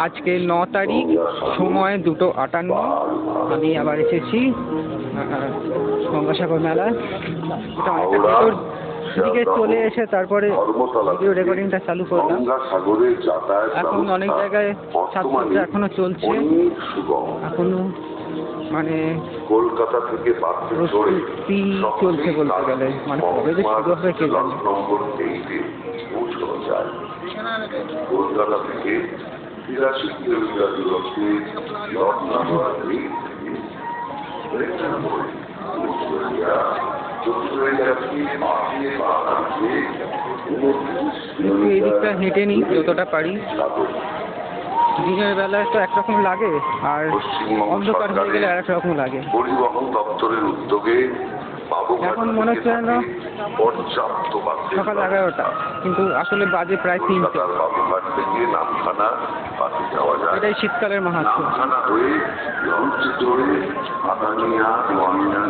আজকে 9 তারিখ, সময় 2:58। আমি আবার এসেছি গঙ্গাসাগর মেলা। এটা অনেকটা ভেতর দিকে চলে এসে তারপরে ভিডিও রেকর্ডিংটা চালু করলাম। এখন অনেক জায়গায় সাজসজ্জা এখনো চলছে, এখনো মানে কলকাতা থেকে প্রস্তুতি চলছে বলতে গেলে, মানে কবে যে শুরু হবে কে জানে। কলকাতা থেকে 83 কিলোমিটার দূরত্বে কিন্তু এই দিকটা হেঁটে নিই যতটা পারি। দিনের বেলায় তো একরকম লাগে, আর অন্ধকার হয়ে গেলে আর একরকম লাগে। পরিবহন দপ্তরের উদ্যোগে এখন মনে হচ্ছে যেন সকাল 11টা, কিন্তু আসলে বাজে প্রায় 3টে। বাবুঘাট থেকে নামখানা বাসে যাওয়া যায়। এটাই শীতকালের মাহাত্ম্য। নামখানা হয়ে লঞ্চে চড়ে আদানিয়া, নোয়ামিয়া